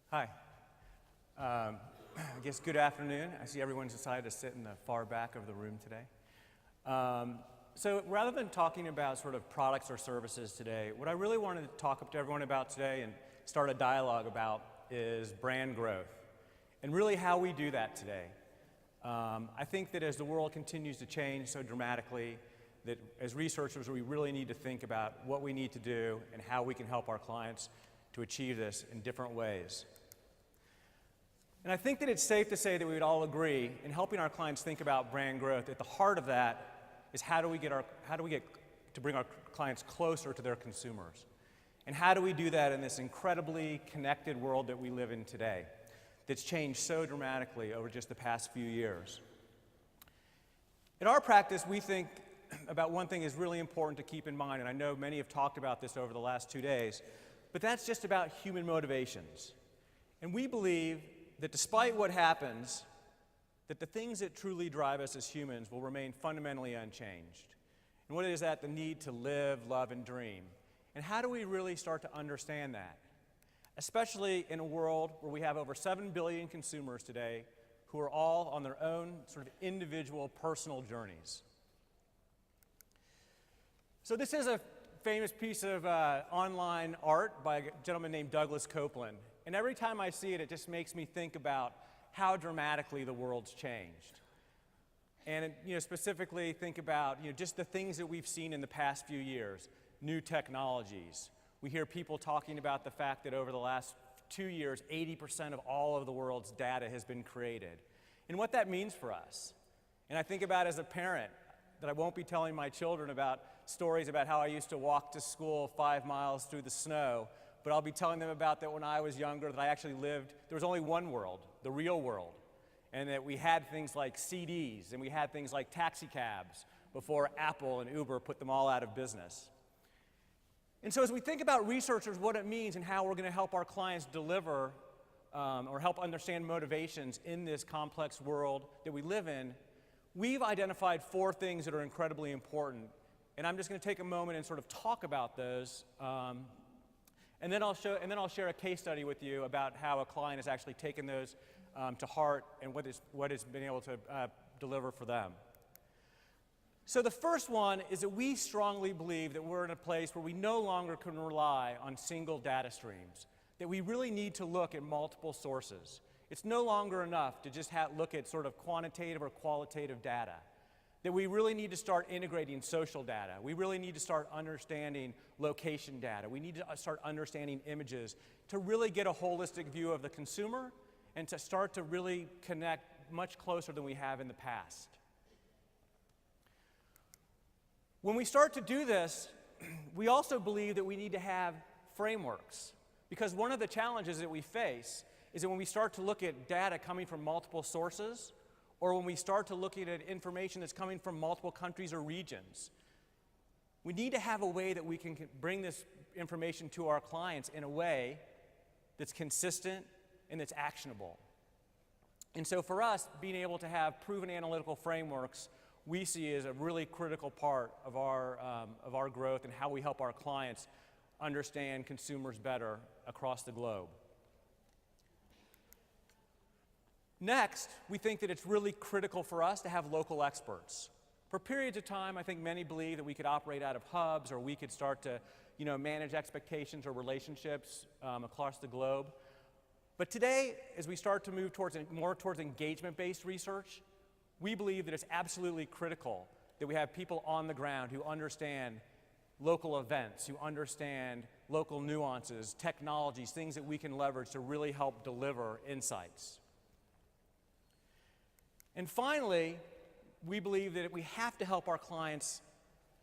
Hi. I guess good afternoon. I see everyone's decided to sit in the far back of the room today. So rather than talking about sort of products or services today, what I really wanted to talk to everyone about today and start a dialogue about is brand growth and really how we do that today. I think that as the world continues to change so dramatically, that as researchers we really need to think about what we need to do and how we can help our clients to achieve this in different ways. And I think that it's safe to say that we would all agree in helping our clients think about brand growth. At the heart of that is how do we get to bring our clients closer to their consumers? And how do we do that in this incredibly connected world that we live in today that's changed so dramatically over just the past few years? In our practice, we think about one thing is really important to keep in mind, and I know many have talked about this over the last 2 days, but that's just about human motivations. And we believe that despite what happens, that the things that truly drive us as humans will remain fundamentally unchanged. And what is that? The need to live, love, and dream. And how do we really start to understand that? Especially in a world where we have over 7 billion consumers today who are all on their own sort of individual personal journeys. So this is a famous piece of online art by a gentleman named Douglas Copeland. And every time I see it, it just makes me think about how dramatically the world's changed. And specifically think about just the things that we've seen in the past few years, new technologies. We hear people talking about the fact that over the last 2 years, 80% of all of the world's data has been created. And what that means for us. And I think about as a parent that I won't be telling my children about stories about how I used to walk to school 5 miles through the snow, but I'll be telling them about that when I was younger, that I actually lived, there was only one world, the real world, and that we had things like CDs and we had things like taxi cabs before Apple and Uber put them all out of business. And so as we think about researchers, what it means and how we're going to help our clients deliver or help understand motivations in this complex world that we live in, we've identified 4 things that are incredibly important. And I'm just going to take a moment and sort of talk about those. And then I'll share a case study with you about how a client has actually taken those to heart and what it's been able to deliver for them. So the first one is that we strongly believe that we're in a place where we no longer can rely on single data streams, that we really need to look at multiple sources. It's no longer enough to just look at sort of quantitative or qualitative data, that we really need to start integrating social data. We really need to start understanding location data. We need to start understanding images to really get a holistic view of the consumer and to start to really connect much closer than we have in the past. When we start to do this, we also believe that we need to have frameworks, because one of the challenges that we face is that when we start to look at data coming from multiple sources, or when we start to look at information that's coming from multiple countries or regions, we need to have a way that we can bring this information to our clients in a way that's consistent and that's actionable. And so for us, being able to have proven analytical frameworks we see as a really critical part of our growth and how we help our clients understand consumers better across the globe. Next, we think that it's really critical for us to have local experts. For periods of time, I think many believe that we could operate out of hubs, or we could start to manage expectations or relationships across the globe. But today, as we start to move more towards engagement-based research, we believe that it's absolutely critical that we have people on the ground who understand local events, who understand local nuances, technologies, things that we can leverage to really help deliver insights. And finally, we believe that we have to help our clients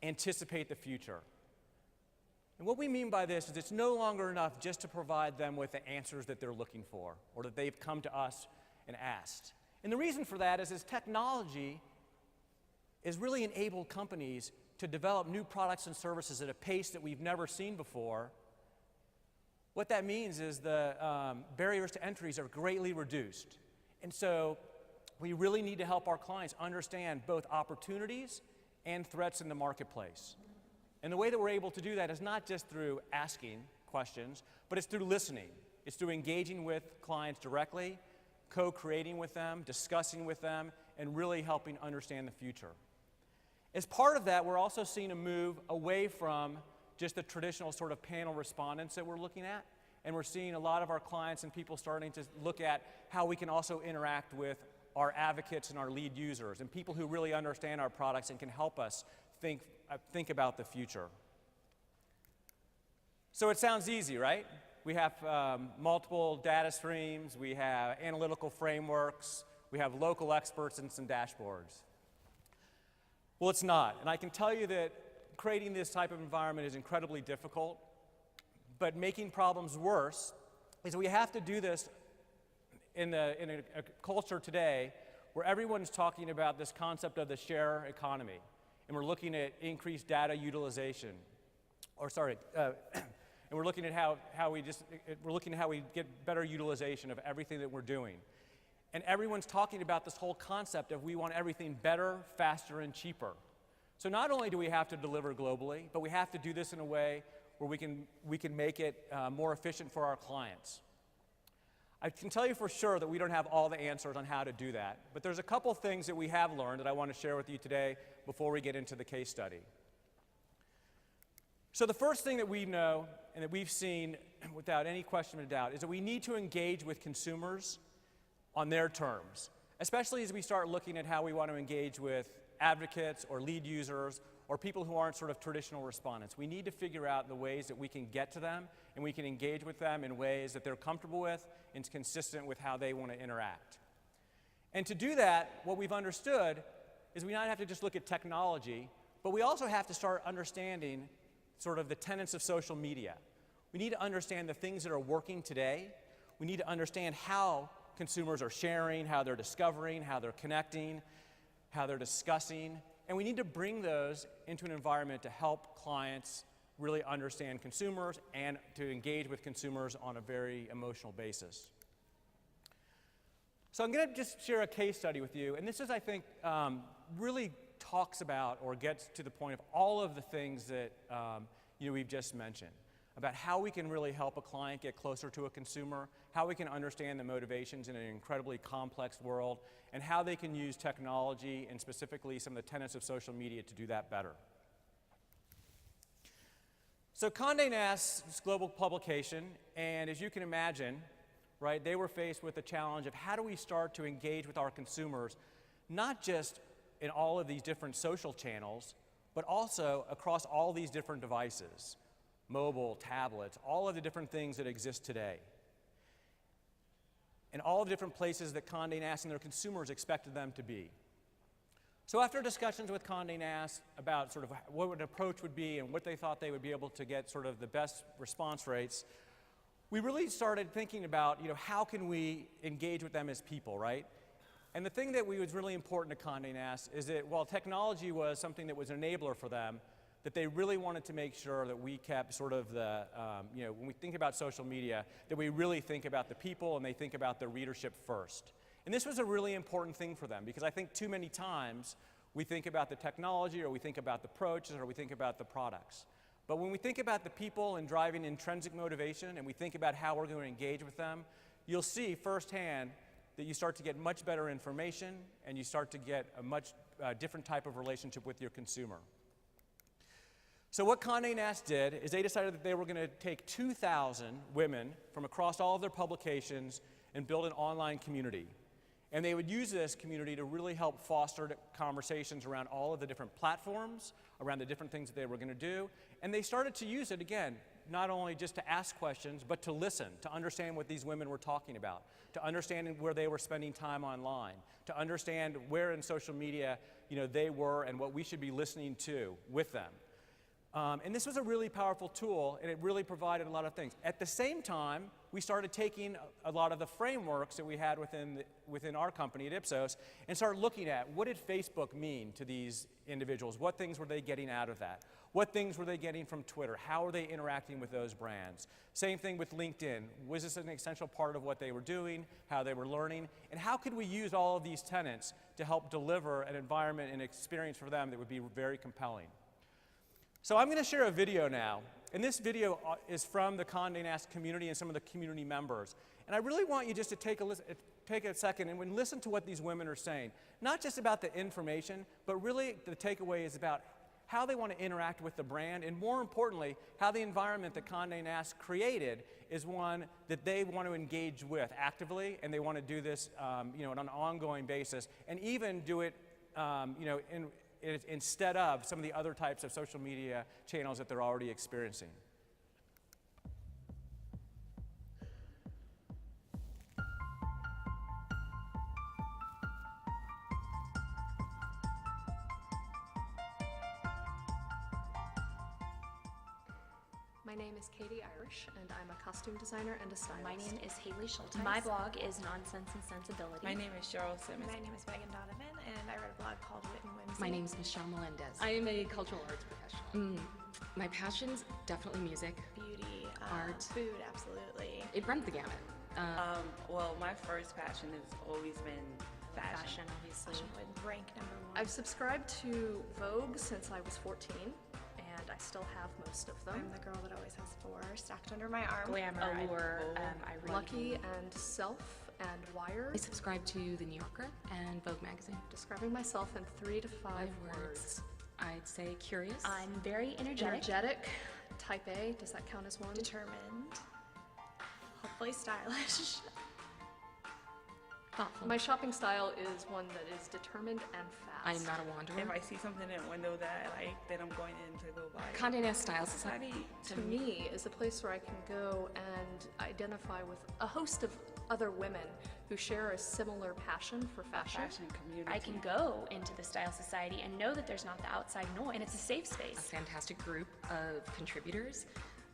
anticipate the future. And what we mean by this is it's no longer enough just to provide them with the answers that they're looking for or that they've come to us and asked. And the reason for that is technology has really enabled companies to develop new products and services at a pace that we've never seen before. What that means is the barriers to entries are greatly reduced. And so we really need to help our clients understand both opportunities and threats in the marketplace. And the way that we're able to do that is not just through asking questions, but it's through listening. It's through engaging with clients directly, co-creating with them, discussing with them, and really helping understand the future. As part of that, we're also seeing a move away from just the traditional sort of panel respondents that we're looking at, and we're seeing a lot of our clients and people starting to look at how we can also interact with our advocates and our lead users and people who really understand our products and can help us think about the future. So it sounds easy, right? We have multiple data streams, we have analytical frameworks, we have local experts and some dashboards. Well, it's not, and I can tell you that creating this type of environment is incredibly difficult, but making problems worse is we have to do this in a culture today where everyone's talking about this concept of the share economy, and we're looking at increased data utilization, and we're looking at how we get better utilization of everything that we're doing. And everyone's talking about this whole concept of we want everything better, faster, and cheaper. So not only do we have to deliver globally, but we have to do this in a way where we can make it more efficient for our clients. I can tell you for sure that we don't have all the answers on how to do that, but there's a couple things that we have learned that I want to share with you today before we get into the case study. So the first thing that we know and that we've seen without any question of doubt is that we need to engage with consumers on their terms, especially as we start looking at how we want to engage with advocates or lead users or people who aren't sort of traditional respondents. We need to figure out the ways that we can get to them and we can engage with them in ways that they're comfortable with and consistent with how they want to interact. And to do that, what we've understood is we not have to just look at technology, but we also have to start understanding sort of the tenets of social media. We need to understand the things that are working today. We need to understand how consumers are sharing, how they're discovering, how they're connecting, how they're discussing, and we need to bring those into an environment to help clients really understand consumers and to engage with consumers on a very emotional basis. So I'm going to just share a case study with you, and this is, I think, really talks about or gets to the point of all of the things that we've just mentioned, about how we can really help a client get closer to a consumer, how we can understand the motivations in an incredibly complex world, and how they can use technology and specifically some of the tenets of social media to do that better. So Condé Nast is a global publication, and as you can imagine, right, they were faced with the challenge of how do we start to engage with our consumers, not just in all of these different social channels, but also across all these different devices, mobile, tablets, all of the different things that exist today, and all the different places that Condé Nast and their consumers expected them to be. So after discussions with Condé Nast about sort of what an approach would be and what they thought they would be able to get sort of the best response rates, we really started thinking about, how can we engage with them as people, right? And the thing that was really important to Condé Nast is that while technology was something that was an enabler for them, that they really wanted to make sure that we kept sort of the, when we think about social media, that we really think about the people and they think about the readership first. And this was a really important thing for them because I think too many times we think about the technology or we think about the approaches or we think about the products. But when we think about the people and driving intrinsic motivation and we think about how we're going to engage with them, you'll see firsthand that you start to get much better information and you start to get a much different type of relationship with your consumer. So what Condé Nast did is they decided that they were going to take 2,000 women from across all of their publications and build an online community. And they would use this community to really help foster conversations around all of the different platforms, around the different things that they were going to do. And they started to use it, again, not only just to ask questions, but to listen, to understand what these women were talking about, to understand where they were spending time online, to understand where in social media they were and what we should be listening to with them. And this was a really powerful tool, and it really provided a lot of things. At the same time, we started taking a lot of the frameworks that we had within our company at Ipsos and started looking at what did Facebook mean to these individuals? What things were they getting out of that? What things were they getting from Twitter? How are they interacting with those brands? Same thing with LinkedIn. Was this an essential part of what they were doing, how they were learning? And how could we use all of these tenets to help deliver an environment and experience for them that would be very compelling? So I'm going to share a video now, and this video is from the Condé Nast community and some of the community members. And I really want you just to take a second and listen to what these women are saying. Not just about the information, but really the takeaway is about how they want to interact with the brand, and more importantly, how the environment that Condé Nast created is one that they want to engage with actively, and they want to do this on an ongoing basis, and even do it instead of some of the other types of social media channels that they're already experiencing. My name is Katie Irish, and I'm a costume designer and a stylist. My name is Haley Schultes. My blog is Nonsense and Sensibility. My name is Cheryl Simmons. My name is Megan Donovan, and I write a blog called Wit and Whimsy. My name is Michelle Melendez. I am a cultural arts professional. My passion's definitely music. Beauty, art. food, absolutely. It runs the gamut. Well, my first passion has always been fashion. Obviously. Fashion would rank number one. I've subscribed to Vogue since I was 14, and I still have most of them. I'm the girl that always has 4 stacked under my arm. Glamour, Allure, I read. Lucky and Self and Wired. I subscribe to The New Yorker and Vogue magazine. Describing myself in 3 to 5 words. I'd say curious. I'm very energetic. Energetic, type A, does that count as one? Determined. Hopefully stylish. Thoughtful. My shopping style is one that is determined and fast. I am not a wanderer. If I see something in a window that I like, then I'm going in to go buy it. Condé Nast Style Society. To me, is a place where I can go and identify with a host of other women who share a similar passion for fashion. Fashion community. I can go into the Style Society and know that there's not the outside noise, and it's a safe A space. fantastic group of contributors,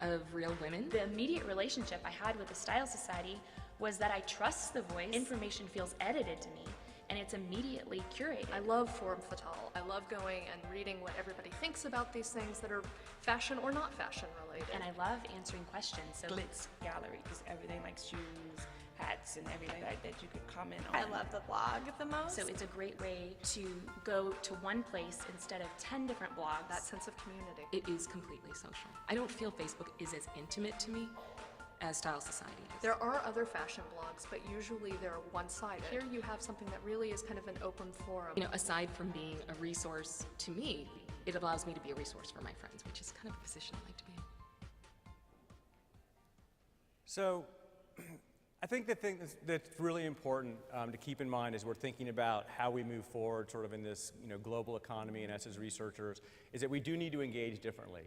of real women. The immediate relationship I had with the Style Society was that I trust the voice. Information feels edited to me, and it's immediately curated. I love forme fatale. I love going and reading what everybody thinks about these things that are fashion or not fashion related. And I love answering questions. So Glitz gallery, just everything like shoes, hats, and everything like that you could comment on. I love the blog the most. So it's a great way to go to one place instead of 10 different blogs. that sense of community. It is completely social. I don't feel Facebook is as intimate to me as Style Society is. There are other fashion blogs, but usually they're one-sided. Here you have something that really is kind of an open forum. Aside from being a resource to me, it allows me to be a resource for my friends, which is kind of a position I like to be in. So I think the thing that's really important to keep in mind as we're thinking about how we move forward sort of in this global economy and us as researchers is that we do need to engage differently.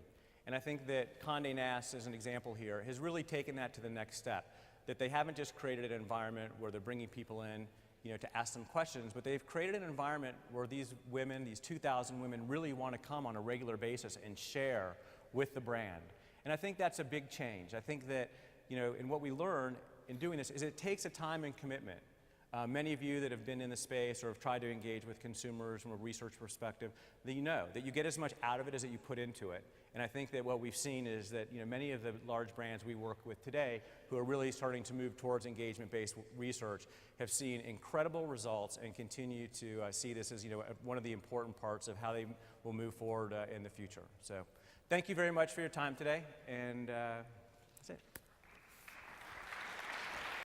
And I think that Condé Nast, as an example here, has really taken that to the next step. That they haven't just created an environment where they're bringing people in to ask them questions, but they've created an environment where these women, these 2,000 women, really want to come on a regular basis and share with the brand. And I think that's a big change. I think that, and what we learn in doing this is it takes a time and commitment. Many of you that have been in the space or have tried to engage with consumers from a research perspective, that that you get as much out of it as that you put into it. And I think that what we've seen is that many of the large brands we work with today who are really starting to move towards engagement-based research have seen incredible results and continue to see this as one of the important parts of how they will move forward in the future. So thank you very much for your time today, and that's it.